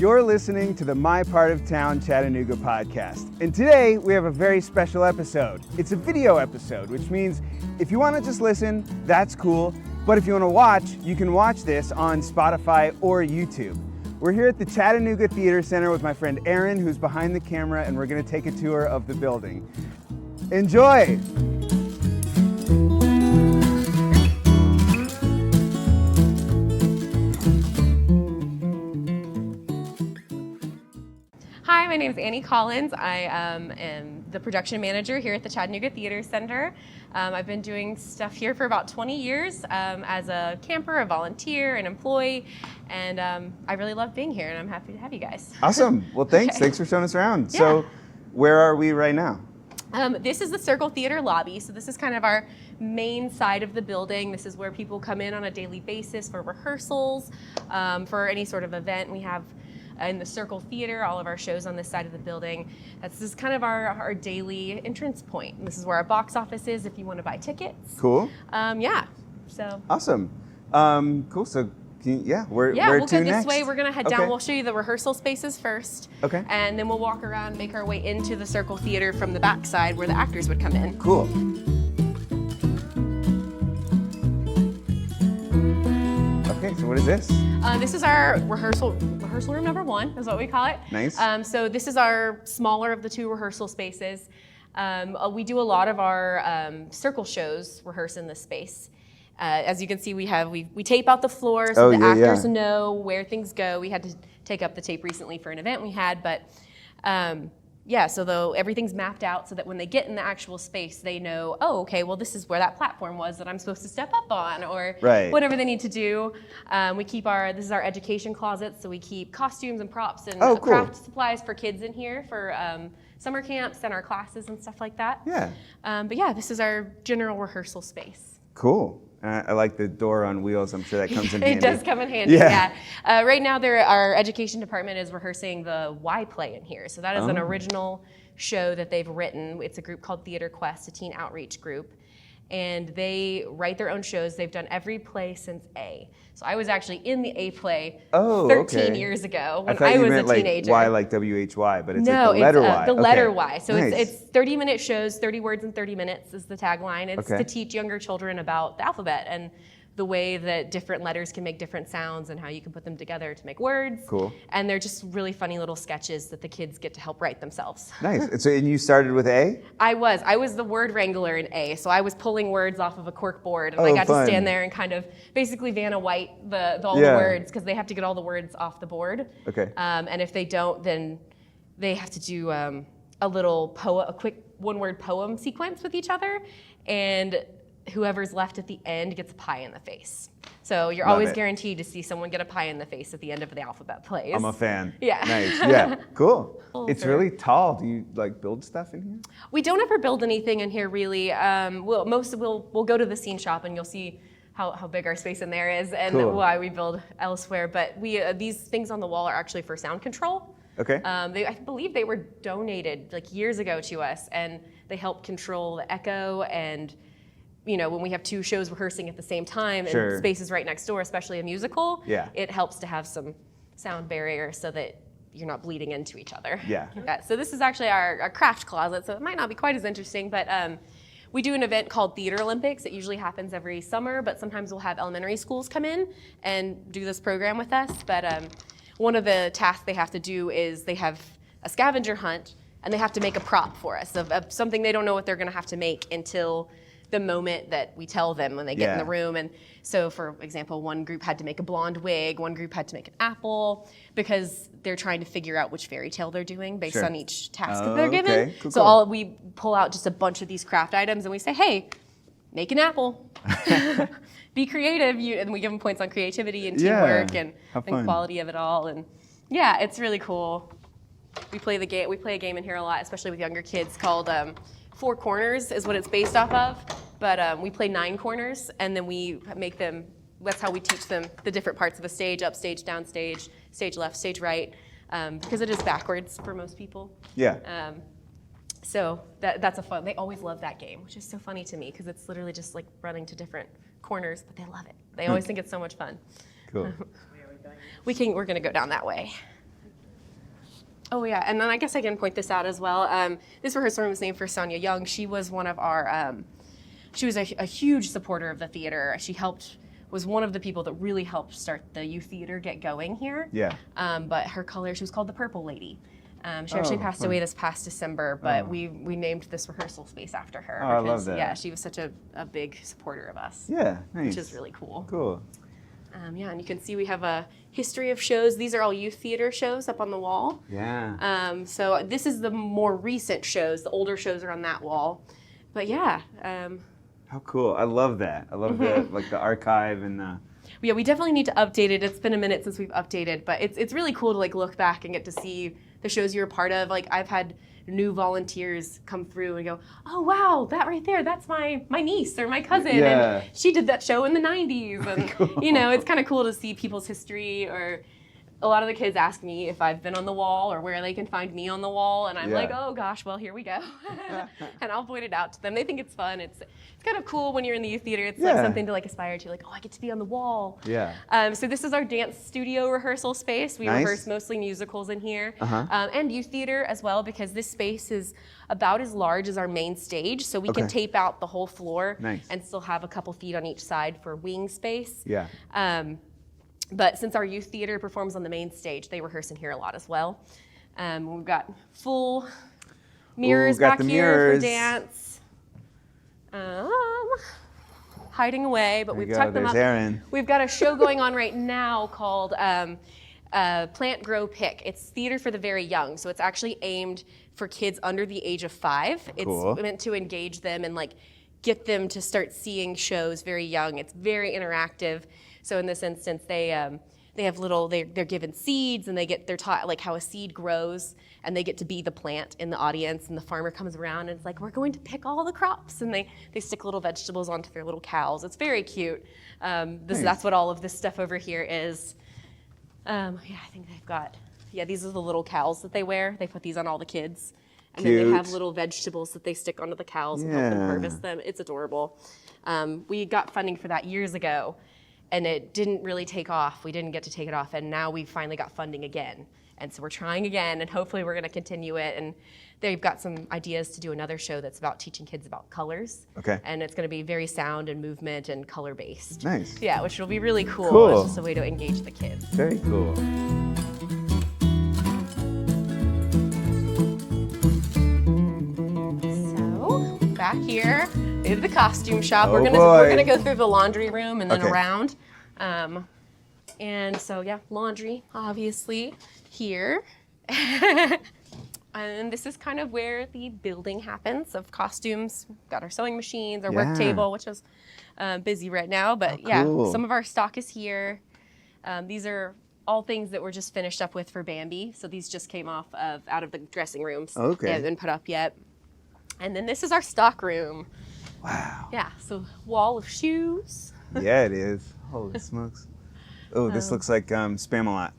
You're listening to the My Part of Town Chattanooga podcast. And today we have a very special episode. It's a video episode, which means if you want to just listen, that's cool. But if you want to watch, you can watch this on Spotify or YouTube. We're here at the Chattanooga Theatre Centre with my friend Aaron, who's behind the camera, and we're going to take a tour of the building. Enjoy! Hi, my name is Annie Collins. I am the production manager here at the Chattanooga Theatre Centre. I've been doing stuff here for about 20 years as a camper, a volunteer, an employee, and I really love being here, and I'm happy to have you guys. Awesome. Well, thanks. Okay. Thanks for showing us around. Yeah. So, where are we right now? This is the Circle Theater lobby, so this is kind of our main side of the building. This is where people come in on a daily basis for rehearsals, for any sort of event. We have in the Circle Theater, all of our shows on this side of the building. This is kind of our daily entrance point. This is where our box office is if you want to buy tickets. Cool. Yeah, so. Awesome. Cool. So, where we'll to go this next? way. We're going to head Okay. down. We'll show you the rehearsal spaces first. Okay. And then we'll walk around and make our way into the Circle Theater from the back side where the actors would come in. Cool. Okay, so what is this? This is our rehearsal room number 1, is what we call it. Nice. So this is our smaller of the 2 rehearsal spaces. We do a lot of our circle shows rehearse in this space. As you can see, we tape out the floor so the actors know where things go. We had to take up the tape recently for an event we had, but so though everything's mapped out so that when they get in the actual space, they know, oh, okay, well, this is where that platform was that I'm supposed to step up on, or whatever they need to do. This is our education closet, so we keep costumes and props and craft supplies for kids in here for summer camps and our classes and stuff like that. Yeah. This is our general rehearsal space. Cool. I like the door on wheels. I'm sure that comes in handy. It does come in handy, yeah. Right now, our education department is rehearsing the Y play in here. So that is an original show that they've written. It's a group called Theater Quest, a teen outreach group. And they write their own shows. They've done every play since A. So I was actually in the A play 13 years ago when I was a teenager. Y like WHY, but it's no, like the letter Y. The letter Y. So nice. it's 30-minute shows, 30 words in 30 minutes is the tagline. It's to teach younger children about the alphabet and the way that different letters can make different sounds and how you can put them together to make words. Cool. And they're just really funny little sketches that the kids get to help write themselves. Nice. And so, and you started with A? I was the word wrangler in A, so I was pulling words off of a cork board, and I got to stand there and kind of basically Vanna White all the words, because they have to get all the words off the board. Okay. And if they don't, then they have to do a quick one-word poem sequence with each other, and whoever's left at the end gets a pie in the face. So you're always guaranteed to see someone get a pie in the face at the end of the alphabet plays. I'm a fan. Yeah. Nice. Yeah. Cool. It's Sure. really tall. Do you build stuff in here? We don't ever build anything in here really. We'll go to the scene shop and you'll see how big our space in there is and why we build elsewhere. But these things on the wall are actually for sound control. Okay. I believe they were donated like years ago to us, and they help control the echo and when we have 2 shows rehearsing at the same time and spaces right next door, especially a musical, it helps to have some sound barrier so that you're not bleeding into each other. Yeah. So this is actually our craft closet, so it might not be quite as interesting, but we do an event called Theater Olympics. It usually happens every summer, but sometimes we'll have elementary schools come in and do this program with us. But one of the tasks they have to do is they have a scavenger hunt, and they have to make a prop for us of something they don't know what they're going to have to make until the moment that we tell them when they get in the room. And so, for example, one group had to make a blonde wig, one group had to make an apple, because they're trying to figure out which fairy tale they're doing based on each task that they're given. Cool. We pull out just a bunch of these craft items and we say, hey, make an apple. Be creative. And we give them points on creativity and teamwork and quality of it all. And yeah, it's really cool. We play a game in here a lot, especially with younger kids, called 4 Corners is what it's based off of, but we play 9 corners, and then we make them, that's how we teach them the different parts of a stage, upstage, downstage, stage left, stage right, because it is backwards for most people. Yeah. So that's they always love that game, which is so funny to me, because it's literally just like running to different corners, but they love it. They always think it's so much fun. Cool. We're gonna go down that way. Oh yeah, and then I guess I can point this out as well. This rehearsal room is named for Sonia Young. She was one of our, she was a huge supporter of the theater. She was one of the people that really helped start the youth theater get going here. Yeah. But her color, she was called the Purple Lady. She actually passed away this past December, but we named this rehearsal space after her. Oh, I love that. Yeah, she was such a big supporter of us. Yeah, nice. Which is really cool. Cool. Yeah, and you can see we have a history of shows. These are all youth theater shows up on the wall. Yeah. So this is the more recent shows. The older shows are on that wall. But yeah. How cool. I love that. I love the archive and the... Yeah, we definitely need to update it. It's been a minute since we've updated, but it's really cool to like look back and get to see the shows you're a part of. Like I've had new volunteers come through and go, oh wow, that right there, that's my niece or my cousin, and she did that show in the 90s. And cool. You know, it's kind of cool to see people's history. Or a lot of the kids ask me if I've been on the wall or where they can find me on the wall, and I'm like, oh gosh, well here we go. And I'll point it out to them. They think it's fun. It's kind of cool when you're in the youth theater. It's like something to like aspire to, like, oh, I get to be on the wall. Yeah. So this is our dance studio rehearsal space. We rehearse mostly musicals in here, and youth theater as well, because this space is about as large as our main stage, so we can tape out the whole floor and still have a couple feet on each side for wing space. Yeah. But since our youth theater performs on the main stage, they rehearse in here a lot as well. We've got full mirrors back here for dance. Hiding away, but we've tucked them up. Aaron. We've got a show going on right now called Plant, Grow, Pick. It's theater for the very young, so it's actually aimed for kids under the age of 5. Cool. It's meant to engage them and like get them to start seeing shows very young. It's very interactive. So in this instance, they have they're given seeds, and they're taught like how a seed grows, and they get to be the plant in the audience, and the farmer comes around and it's like, we're going to pick all the crops, and they stick little vegetables onto their little cows. It's very cute. That's what all of this stuff over here is. I think they've got, these are the little cows that they wear. They put these on all the kids. And then they have little vegetables that they stick onto the cows and help them harvest them. It's adorable. We got funding for that years ago, and it didn't really take off. We didn't get to take it off, and now we finally got funding again. And so we're trying again, and hopefully we're gonna continue it. And they've got some ideas to do another show that's about teaching kids about colors. Okay. And it's gonna be very sound and movement and color-based. Nice. Yeah, which will be really cool. Cool. It's just a way to engage the kids. Very cool. So, back here, we have the costume shop. Oh, we're gonna go through the laundry room and then around. And so laundry, obviously, here. And this is kind of where the building happens of costumes. We've got our sewing machines, our work table, which is busy right now. But cool. Some of our stock is here. These are all things that were just finished up with for Bambi. So these just came out of the dressing rooms. Okay. They haven't been put up yet. And then this is our stock room. Wow. Yeah, so wall of shoes. Yeah, it is. Holy smokes. Oh, this looks like Spamalot.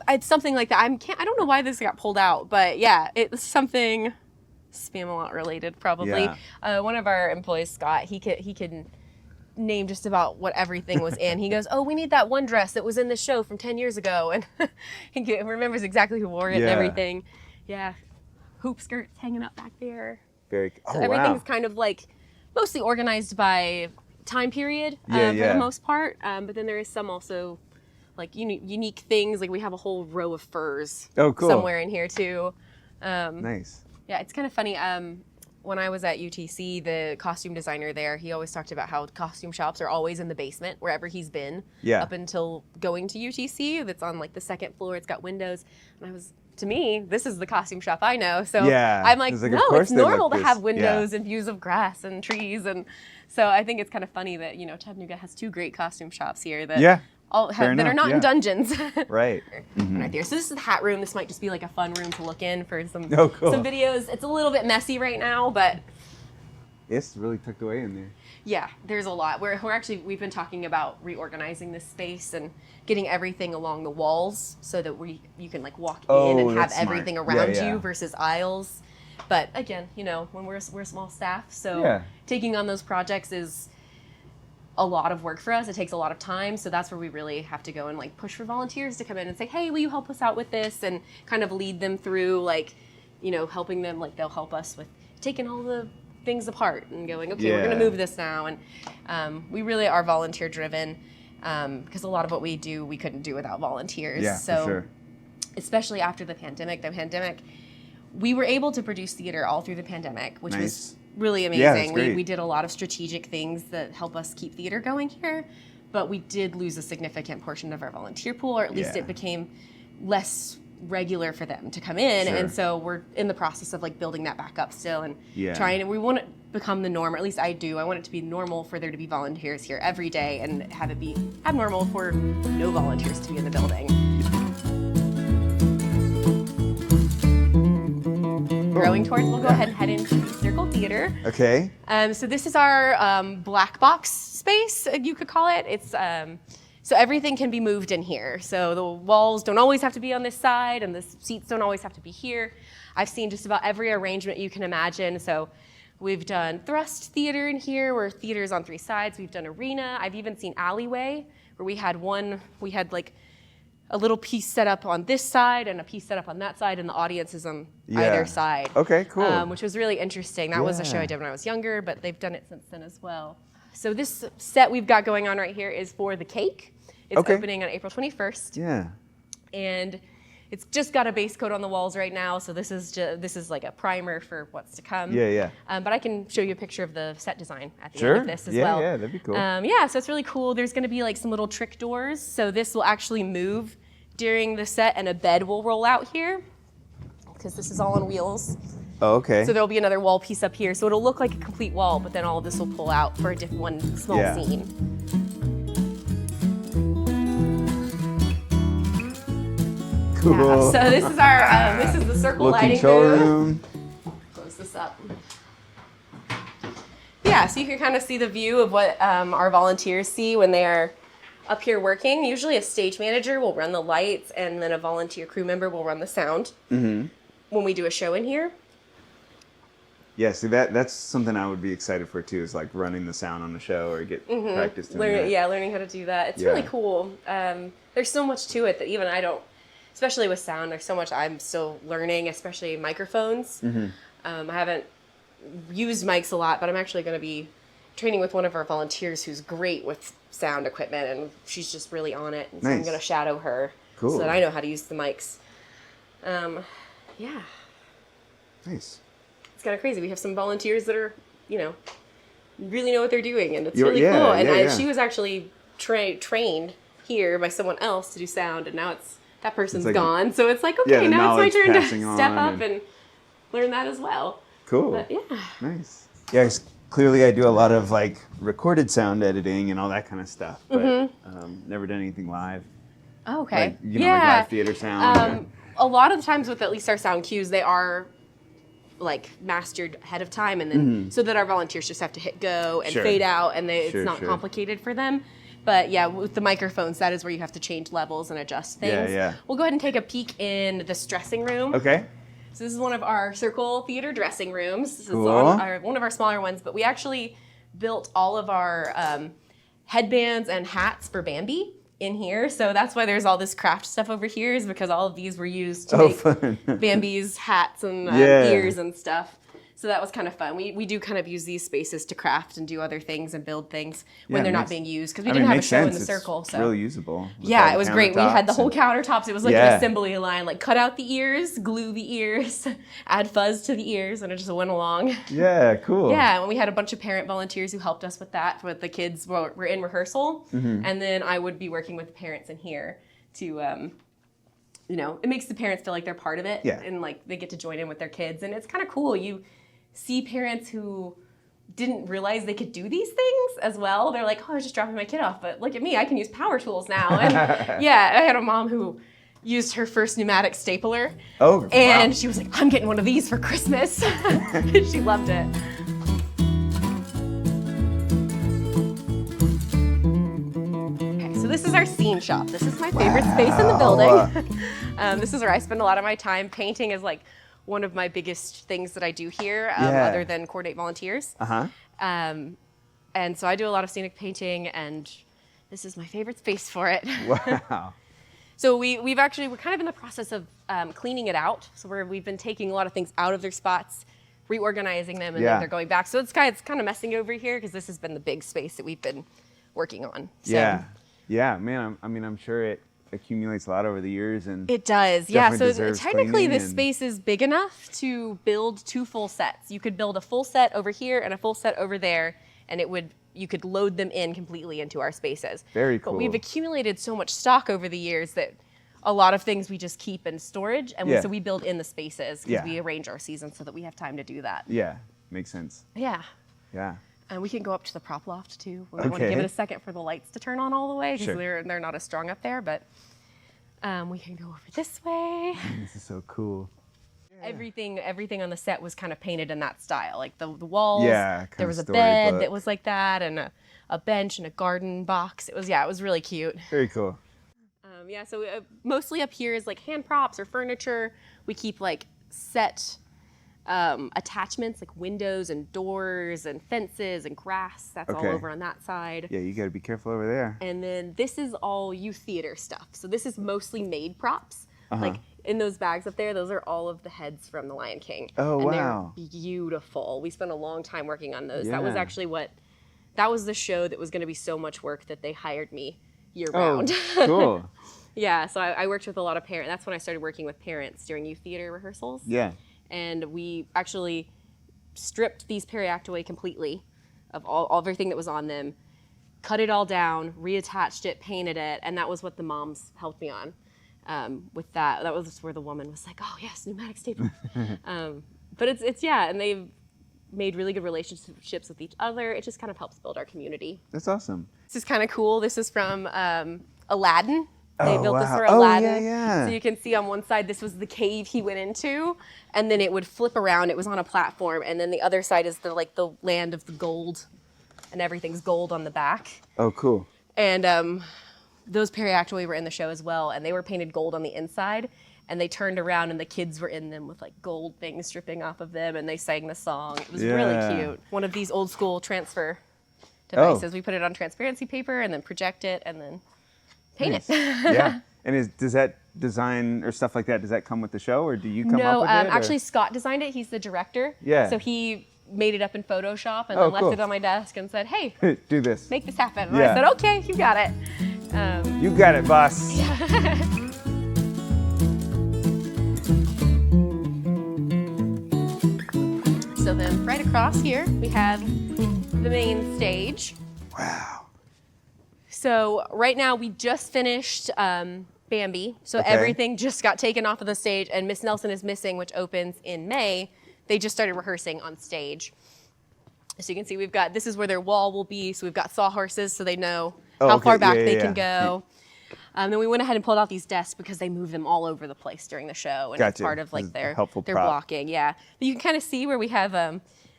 It's something like that. I don't know why this got pulled out, but it's something Spamalot related probably. Yeah. One of our employees, Scott, he can name just about what everything was in. He goes, oh, we need that one dress that was in the show from 10 years ago. And he remembers exactly who wore it and everything. Yeah. Hoop skirts hanging up back there. So everything's kind of like mostly organized by time period for the most part. But then there is some also like unique things. Like we have a whole row of furs somewhere in here too. Nice. Yeah, it's kind of funny. When I was at UTC, the costume designer there, he always talked about how costume shops are always in the basement wherever he's been up until going to UTC. That's on like the second floor. It's got windows. And to me, this is the costume shop I know. So I'm like, no, it's normal to have windows and views of grass and trees. And so I think it's kind of funny that, Chattanooga has 2 great costume shops here that that are not in dungeons. Right. Right there. So this is the hat room. This might just be like a fun room to look in for some videos. It's a little bit messy right now, but it's really tucked away in there. Yeah, there's a lot. We've been talking about reorganizing this space and getting everything along the walls so that you can like walk in and have everything around you versus aisles. But again, when we're a small staff, so taking on those projects is a lot of work for us. It takes a lot of time. So that's where we really have to go and like push for volunteers to come in and say, hey, will you help us out with this? And kind of lead them through like, you know, helping them, like they'll help us with taking all the things apart and going, okay, we're going to move this now. And we really are volunteer driven because a lot of what we do, we couldn't do without volunteers. Yeah, so for sure. Especially after the pandemic, we were able to produce theater all through the pandemic, which was really amazing. Yeah, that's great. We did a lot of strategic things that help us keep theater going here, but we did lose a significant portion of our volunteer pool, or at least it became less regular for them to come in. Sure. And so we're in the process of like building that back up still and we want to become the norm, or at least I do. I want it to be normal for there to be volunteers here every day and have it be abnormal for no volunteers to be in the building. Growing towards, we'll go ahead and head into the Circle Theater. Okay. So this is our black box space, you could call it. It's so everything can be moved in here. So the walls don't always have to be on this side, and the seats don't always have to be here. I've seen just about every arrangement you can imagine. So we've done thrust theater in here, where theater is on 3 sides. We've done arena. I've even seen alleyway, where we had like a little piece set up on this side and a piece set up on that side, and the audience is on either side. Okay, cool. Which was really interesting. That was a show I did when I was younger, but they've done it since then as well. So this set we've got going on right here is for The Cake. It's opening on April 21st. Yeah. And it's just got a base coat on the walls right now, so this is like a primer for what's to come. Yeah. But I can show you a picture of the set design at the end of this as well. Yeah, that'd be cool. So it's really cool. There's going to be like some little trick doors, so this will actually move during the set, and a bed will roll out here because this is all on wheels. Oh, okay. So there'll be another wall piece up here, so it'll look like a complete wall, but then all of this will pull out for one small scene. Cool. Yeah, so this is our this is the circle lighting room. Close this up. Yeah, so you can kind of see the view of what our volunteers see when they are up here working. Usually a stage manager will run the lights, and then a volunteer crew member will run the sound when we do a show in here. Yeah, see that's something I would be excited for too, is like running the sound on the show or get practice doing that. Yeah, learning how to do that. It's really cool. There's so much to it that even I don't, especially with sound, there's so much I'm still learning, especially microphones. I haven't used mics a lot, but I'm actually going to be training with one of our volunteers who's great with sound equipment, and she's just really on it. And so I'm going to shadow her so that I know how to use the mics. Yeah. Nice. It's kind of crazy. We have some volunteers that are, really know what they're doing, and it's really cool. And she was actually trained here by someone else to do sound, and now that person's like, gone. So it's like, okay, now it's my turn to step up and learn that as well. Cool. But, nice. Yeah, clearly I do a lot of like recorded sound editing and all that kind of stuff, but never done anything live. Oh, okay. Like, like live theater sound. A lot of the times with at least our sound cues, they are like mastered ahead of time, and then so that our volunteers just have to hit go and fade out, and it's not complicated for them. But yeah, with the microphones, that is where you have to change levels and adjust things. Yeah. We'll go ahead and take a peek in this dressing room. Okay. So this is one of our Circle Theater dressing rooms. This is one of our smaller ones, but we actually built all of our headbands and hats for Bambi in here. So that's why there's all this craft stuff over here, is because all of these were used to make Bambi's hats and ears and stuff. So that was kind of fun. We do kind of use these spaces to craft and do other things and build things when they're not being used, because we didn't have a show in the Circle. It's really usable. Yeah, it was great. We had the whole countertops. It was like an assembly line, like cut out the ears, glue the ears, add fuzz to the ears, and it just went along. Yeah, cool. Yeah, and we had a bunch of parent volunteers who helped us with that. With the kids were in rehearsal, and then I would be working with the parents in here to, it makes the parents feel like they're part of it, and like they get to join in with their kids, and it's kind of cool. You see parents who didn't realize they could do these things as well. They're like, oh, I was just dropping my kid off, but look at me, I can use power tools now. And I had a mom who used her first pneumatic stapler. Oh, and she was like, I'm getting one of these for Christmas. She loved it. Okay, so this is our scene shop. This is my favorite space in the building. This is where I spend a lot of my time. Painting is like one of my biggest things that I do here, other than coordinate volunteers. And so I do a lot of scenic painting, and this is my favorite space for it. Wow. So we're kind of in the process of cleaning it out. So we've been taking a lot of things out of their spots, reorganizing them, and then they're going back. So it's kind of messing over here because this has been the big space that we've been working on. So. Yeah, man. I'm sure it accumulates a lot over the years, and it does. Yeah. So technically, this and space is big enough to build 2 full sets. You could build a full set over here and a full set over there, and you could load them in completely into our spaces. Very cool. But we've accumulated so much stock over the years that a lot of things we just keep in storage, and so we build in the spaces because we arrange our seasons so that we have time to do that. Yeah, makes sense. Yeah. Yeah. And we can go up to the prop loft too. We want to give it a second for the lights to turn on all the way because they're not as strong up there, but we can go over this way. This is so cool. Everything on the set was kind of painted in that style, like the walls. Yeah, there was a bed that was like that, and a bench and a garden box. It was really cute. Very cool. So mostly up here is like hand props or furniture. We keep like set attachments like windows and doors and fences and grass. That's all over on that side. Yeah, you got to be careful over there. And then this is all youth theater stuff. So this is mostly made props. Like in those bags up there, those are all of the heads from The Lion King. Oh, and wow. They're beautiful. We spent a long time working on those. Yeah. That was actually that was the show that was going to be so much work that they hired me year-round. Oh, cool. Yeah, so I worked with a lot of parents. That's when I started working with parents during youth theater rehearsals. Yeah. And we actually stripped these periact away completely of everything that was on them, cut it all down, reattached it, painted it, and that was what the moms helped me on with that. That was where the woman was like, oh, yes, pneumatic staple. But and they've made really good relationships with each other. It just kind of helps build our community. That's awesome. This is kind of cool. This is from Aladdin. They built this for Aladdin. Yeah. So you can see on one side, this was the cave he went into, and then it would flip around. It was on a platform, and then the other side is the land of the gold, and everything's gold on the back. Oh, cool. And those periactoi were in the show as well, and they were painted gold on the inside, and they turned around, and the kids were in them with like gold things dripping off of them, and they sang the song. It was really cute. One of these old school transfer devices. We put it on transparency paper and then project it, and then paint it. Yeah. And does that design or stuff like that, does that come with the show, or do you come up with it? No, actually Scott designed it. He's the director. Yeah. So he made it up in Photoshop and then left it on my desk and said, hey, do this. make this happen. And I said, okay, you got it. You got it, boss. So then right across here, we have the main stage. Wow. So right now we just finished Bambi. So everything just got taken off of the stage, and Miss Nelson is Missing, which opens in May. They just started rehearsing on stage. So you can see this is where their wall will be. So we've got sawhorses so they know how far back they can go. Then we went ahead and pulled out these desks because they move them all over the place during the show. And it's part of like their blocking. Yeah. But you can kind of see where we have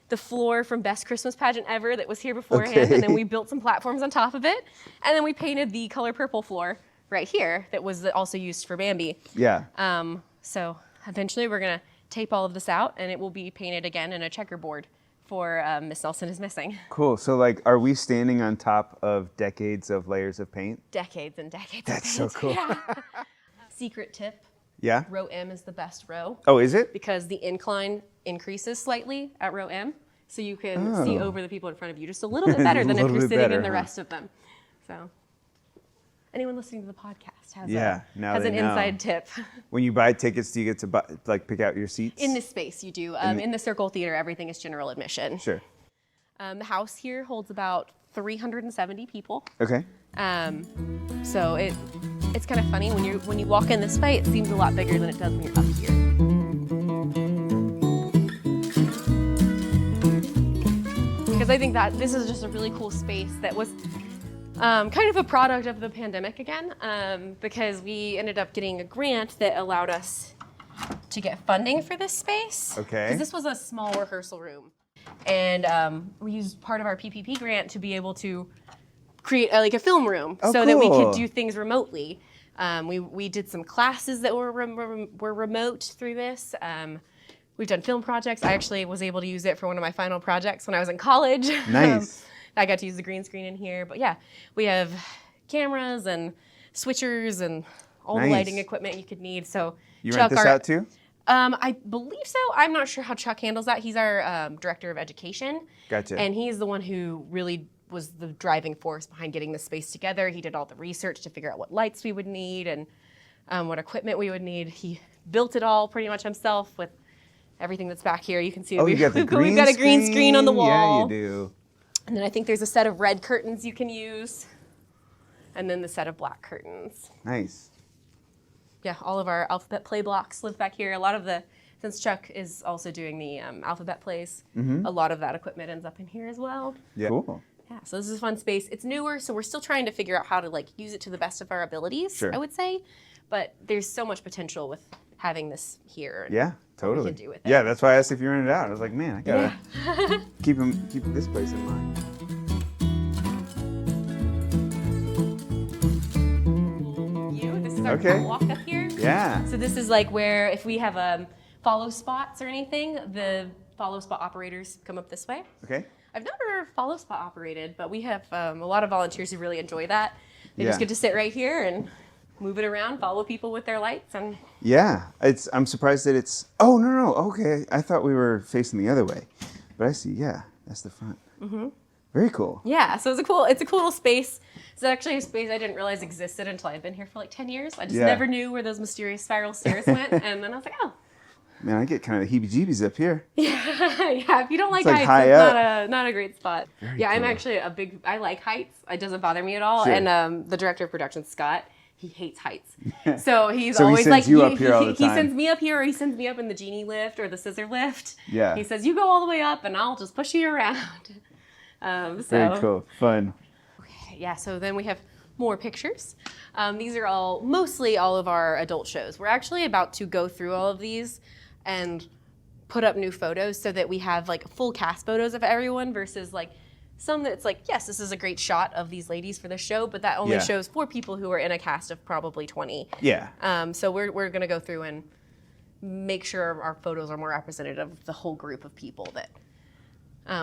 the floor from Best Christmas Pageant Ever that was here beforehand. And then we built some platforms on top of it. And then we painted the color purple floor right here that was also used for Bambi. Yeah. So eventually we're going to tape all of this out, and it will be painted again in a checkerboard for Miss Nelson is Missing. Cool. So like, are we standing on top of decades of layers of paint? Decades and decades That's of paint. so cool. Yeah. Secret tip. Yeah? Row M is the best row. Oh, is it? Because the incline increases slightly at row M, so you can see over the people in front of you just a little bit better than if you're sitting in the rest of them. So anyone listening to the podcast has an inside tip. When you buy tickets, do you get to pick out your seats? In this space, you do. In the Circle Theater, everything is general admission. Sure. The house here holds about 370 people. Okay. So it's kind of funny when you walk in this way, it seems a lot bigger than it does when you're up here. Because I think that this is just a really cool space that was kind of a product of the pandemic again, because we ended up getting a grant that allowed us to get funding for this space. Okay. Because this was a small rehearsal room. And we used part of our PPP grant to be able to create a film room so that we could do things remotely. We did some classes that were remote through this. We've done film projects. I actually was able to use it for one of my final projects when I was in college. Nice. I got to use the green screen in here. But yeah, we have cameras and switchers and all the lighting equipment you could need. So you rent this out too? I believe so. I'm not sure how Chuck handles that. He's our director of education. Gotcha. And he's the one who really was the driving force behind getting the space together. He did all the research to figure out what lights we would need and what equipment we would need. He built it all pretty much himself with everything that's back here. You can see we've got a green screen on the wall. Yeah, you do. And then I think there's a set of red curtains you can use. And then the set of black curtains. Nice. Yeah, all of our alphabet play blocks live back here. A lot of since Chuck is also doing the alphabet plays, a lot of that equipment ends up in here as well. Yeah. Cool. Yeah, so this is a fun space. It's newer, so we're still trying to figure out how to use it to the best of our abilities, I would say. But there's so much potential with having this here. Yeah, totally. What we can do with it. Yeah, that's why I asked if you rented it out. I was like, man, I gotta keep this place in mind. This is our walk up here. Yeah. So this is where if we have follow spots or anything, the follow spot operators come up this way. Okay. I've never follow spot operated, but we have a lot of volunteers who really enjoy that. They just get to sit right here and move it around, follow people with their lights, and yeah, I'm surprised that it's. Oh no, okay. I thought we were facing the other way, but I see. Yeah, that's the front. Mm-hmm. Very cool. Yeah, so it's a cool little space. It's actually a space I didn't realize existed until I've been here for 10 years. I just never knew where those mysterious spiral stairs went, and then I was like, oh. Man, I get kind of the heebie-jeebies up here. Yeah. If you don't like heights, it's not a great spot. Very cool. I'm actually I like heights. It doesn't bother me at all. Sure. And the director of production, Scott, he hates heights. So he's always he sends you up here all the time. He sends me up here, or he sends me up in the genie lift or the scissor lift. Yeah. He says, you go all the way up, and I'll just push you around. Very cool. Fun. Okay, yeah, so then we have more pictures. These are mostly all of our adult shows. We're actually about to go through all of these and put up new photos so that we have full cast photos of everyone versus some that's yes, this is a great shot of these ladies for the show, but that only shows 4 people who are in a cast of probably 20. Yeah. So we're going to go through and make sure our photos are more representative of the whole group of people that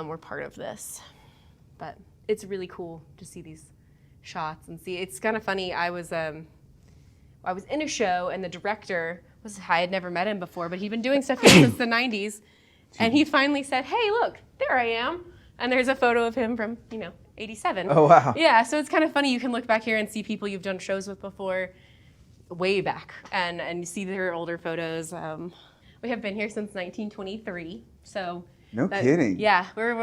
were part of this. But it's really cool to see these shots and see. It's kind of funny. I was in a show and the director I had never met him before, but he'd been doing stuff here since the 90s. And he finally said, hey, look, there I am. And there's a photo of him from, 87. Oh, wow. Yeah, so it's kind of funny. You can look back here and see people you've done shows with before way back and see their older photos. We have been here since 1923, so... No kidding. Yeah, we're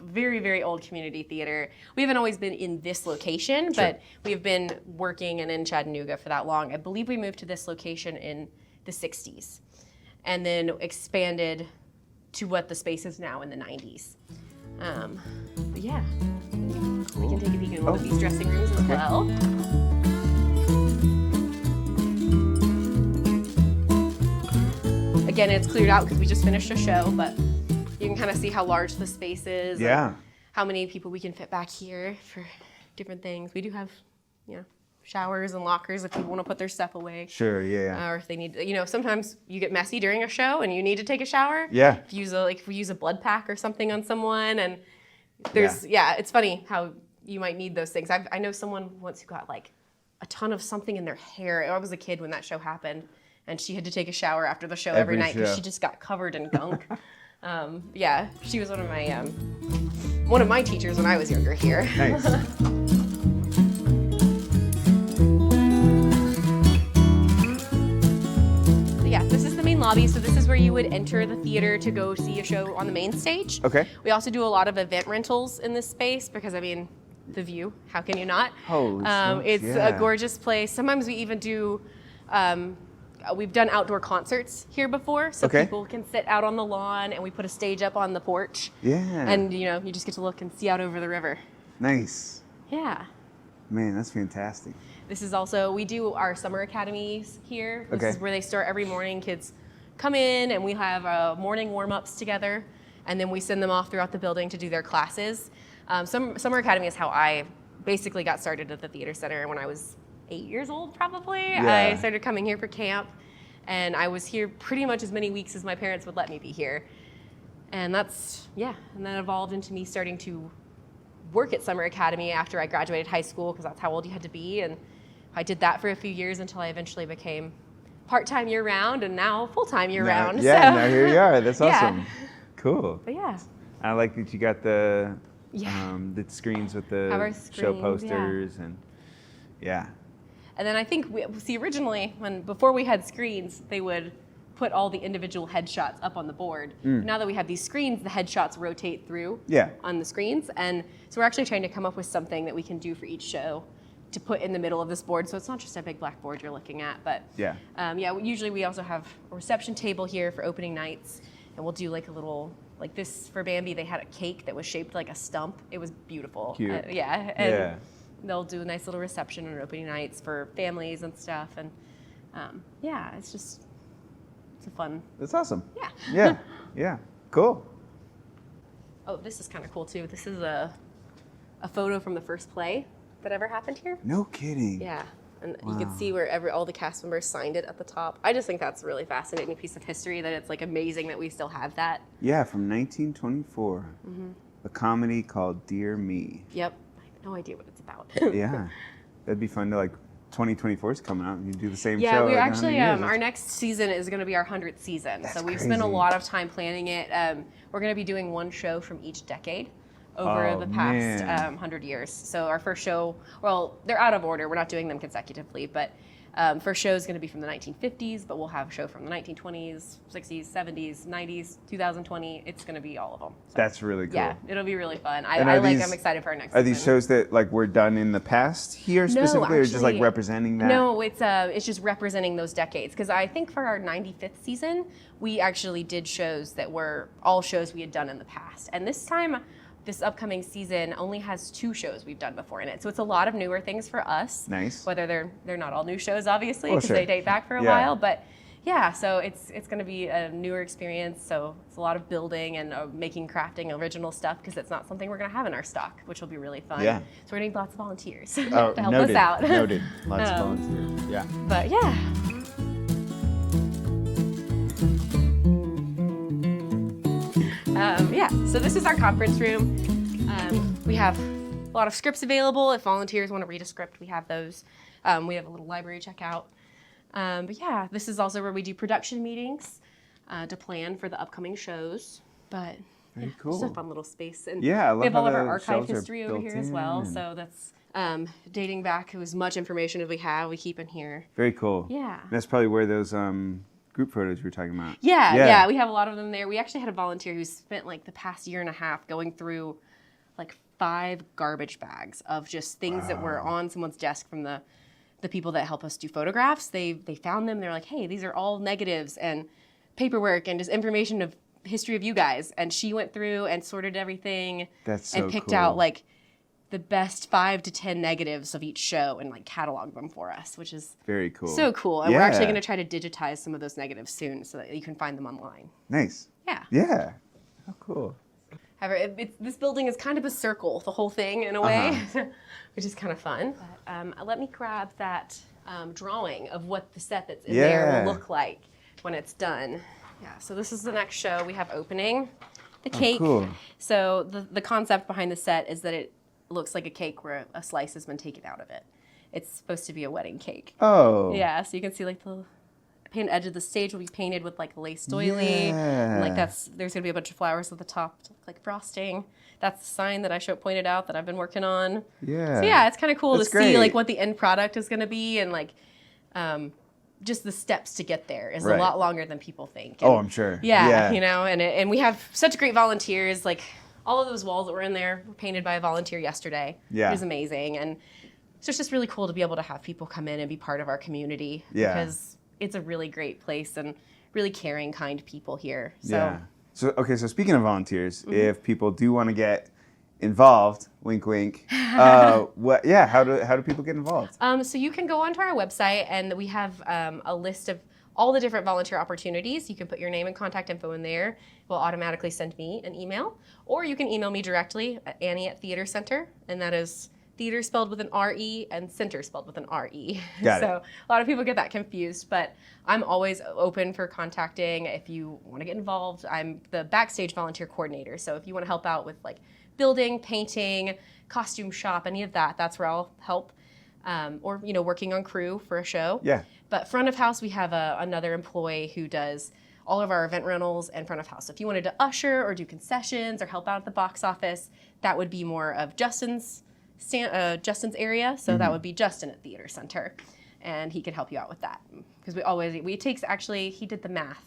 very, very old community theater. We haven't always been in this location, but we've been working and in Chattanooga for that long. I believe we moved to this location in the 60s and then expanded to what the space is now in the 90s. But yeah, we can take a peek in one of these dressing rooms as well. Again, it's cleared out because we just finished a show, but you can kind of see how large the space is. Yeah. How many people we can fit back here for different things. We do have, showers and lockers if people want to put their stuff away. Sure, yeah. Or if they need, sometimes you get messy during a show and you need to take a shower. Yeah. If we use a blood pack or something on someone, and there's, it's funny how you might need those things. I know someone once who got a ton of something in their hair. I was a kid when that show happened. And she had to take a shower after the show every night because she just got covered in gunk. She was one of my teachers when I was younger here. Nice. This is the main lobby. So this is where you would enter the theater to go see a show on the main stage. Okay. We also do a lot of event rentals in this space because, the view, how can you not? Holy smokes, it's a gorgeous place. Sometimes we even do... we've done outdoor concerts here before, so people can sit out on the lawn, and we put a stage up on the porch. Yeah. And, you just get to look and see out over the river. Nice. Yeah. Man, that's fantastic. This is also, we do our summer academies here. This is where they start every morning. Kids come in, and we have morning warm-ups together, and then we send them off throughout the building to do their classes. Summer academy is how I basically got started at the theater center when I was 8 years old, probably. Yeah. I started coming here for camp, and I was here pretty much as many weeks as my parents would let me be here. And and that evolved into me starting to work at Summer Academy after I graduated high school because that's how old you had to be. And I did that for a few years until I eventually became part-time year-round and now full-time year-round. Yeah, so. Now here you are. That's awesome. Yeah. Cool. But yeah. I like that you got the screens with the show posters and yeah. And then I think originally before we had screens, they would put all the individual headshots up on the board. Now that we have these screens, the headshots rotate through on the screens. And so we're actually trying to come up with something that we can do for each show to put in the middle of this board. So it's not just a big black board you're looking at, but usually we also have a reception table here for opening nights. And we'll do like a little, like this for Bambi, they had a cake that was shaped like a stump. It was beautiful. Cute. And they'll do a nice little reception on opening nights for families and stuff. And it's a fun. That's awesome. Yeah. Yeah. Cool. Oh, this is kind of cool too. This is a photo from the first play that ever happened here. No kidding. Yeah. And you can see where all the cast members signed it at the top. I just think that's a really fascinating piece of history, that it's like amazing that we still have that. Yeah, from 1924. A comedy called Dear Me. Yep. I have no idea what it's about. Yeah. That'd be fun to 2024 is coming out and you do the same show. Yeah, we're actually, our next season is going to be our 100th season. That's so we've crazy. spent a lot of time planning it. We're going to be doing one show from each decade over the past 100 years. So our first show, well, they're out of order. We're not doing them consecutively, but first show is going to be from the 1950s, but we'll have a show from the 1920s, 60s, 70s, 90s, 2020. It's going to be all of them. So, that's really cool. Yeah, it'll be really fun. I'm excited for our next season. Are season. these shows that were done in the past here specifically, or just representing that? No, it's just representing those decades. Because I think for our 95th season, we actually did shows that were all shows we had done in the past. And this time, this upcoming season only has 2 shows we've done before in it. So it's a lot of newer things for us. Nice. Whether they're not all new shows, obviously, because they date back for a while. But yeah, so it's going to be a newer experience. So it's a lot of building and crafting original stuff, because it's not something we're going to have in our stock, which will be really fun. Yeah. So we're going to need lots of volunteers to help us out. Noted. Lots of volunteers. Yeah. But yeah. So this is our conference room. We have a lot of scripts available. If volunteers want to read a script, we have those. We have a little library checkout. But yeah, this is also where we do production meetings to plan for the upcoming shows. But very cool. It's a fun little space. And I love we have all of our the archive shelves are history over here as well. So that's dating back to as much information as we have, we keep in here. Very cool. Yeah. And that's probably where those group photos you were talking about. Yeah, we have a lot of them there. We actually had a volunteer who spent the past year and a half going through 5 garbage bags of just things that were on someone's desk from the people that help us do photographs. They found them. They're like, hey, these are all negatives and paperwork and just information of history of you guys. And she went through and sorted everything and picked out the best 5 to 10 negatives of each show and cataloged them for us, which is very cool. So cool. And we're actually going to try to digitize some of those negatives soon so that you can find them online. Nice. Yeah. Yeah. How cool. However, this building is kind of a circle, the whole thing in a way, which is kind of fun. But, let me grab that drawing of what the set that's in there will look like when it's done. Yeah, so this is the next show. We have opening, the cake. Cool. So the concept behind the set is that it looks like a cake where a slice has been taken out of it. It's supposed to be a wedding cake. Oh. Yeah, so you can see the painted edge of the stage will be painted with lace doily. Yeah. And there's gonna be a bunch of flowers at the top to look like frosting. That's the sign that I pointed out that I've been working on. Yeah. So yeah, it's kind of cool That's to see great. what the end product is gonna be, and just the steps to get there is a lot longer than people think. And I'm sure. Yeah. And we have such great volunteers. All of those walls that were in there were painted by a volunteer yesterday. Yeah. It was amazing. And so it's just really cool to be able to have people come in and be part of our community. Yeah. Because it's a really great place and really caring, kind people here. So. Yeah. So speaking of volunteers, if people do want to get involved, wink, wink, how do people get involved? So you can go onto our website, and we have a list of all the different volunteer opportunities. You can put your name and contact info in there. It will automatically send me an email, or you can email me directly at Annie@Theatre Centre, and that is theater spelled with an R-E and center spelled with an R-E. Got it. So a lot of people get that confused, but I'm always open for contacting if you want to get involved. I'm the backstage volunteer coordinator, so if you want to help out with building, painting, costume shop, any of that, that's where I'll help. Or working on crew for a show. Yeah. But front of house, we have another employee who does all of our event rentals and front of house. So if you wanted to usher or do concessions or help out at the box office, that would be more of Justin's area. So that would be Justin at Theater Center, and he could help you out with that. Because he did the math.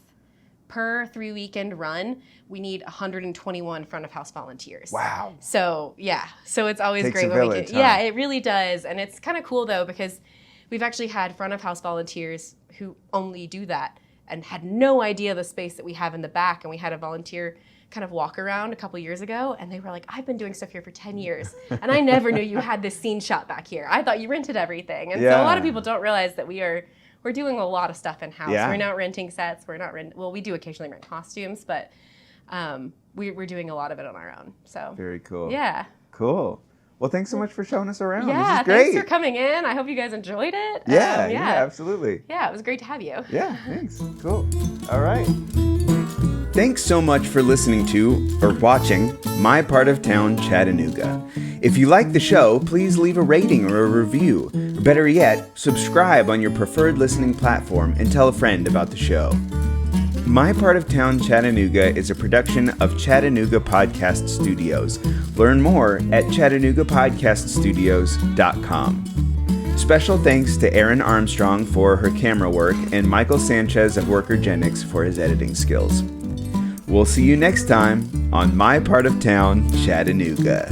Per 3-weekend run, we need 121 front of house volunteers. Wow. So yeah, so it's always Takes great a when we village, get, huh? yeah, it really does. And it's kind of cool though, because we've actually had front of house volunteers who only do that and had no idea the space that we have in the back. And we had a volunteer kind of walk around a couple years ago, and they were like, I've been doing stuff here for 10 years, and I never knew you had this scene shot back here. I thought you rented everything. And so a lot of people don't realize that we're doing a lot of stuff in-house. Yeah. We're not renting sets. We do occasionally rent costumes, but we're doing a lot of it on our own. So Very cool. Yeah. Cool. Well, thanks so much for showing us around. Yeah, this is great. thanks for coming in. I hope you guys enjoyed it. Yeah, absolutely. Yeah, it was great to have you. Yeah, thanks. Cool. All right. Thanks so much for listening to or watching My Part of Town Chattanooga. If you like the show, please leave a rating or a review. Or better yet, subscribe on your preferred listening platform and tell a friend about the show. My Part of Town Chattanooga is a production of Chattanooga Podcast Studios. Learn more at ChattanoogaPodcastStudios.com. Special thanks to Erin Armstrong for her camera work and Michael Sanchez of Workergenics for his editing skills. We'll see you next time on My Part of Town Chattanooga.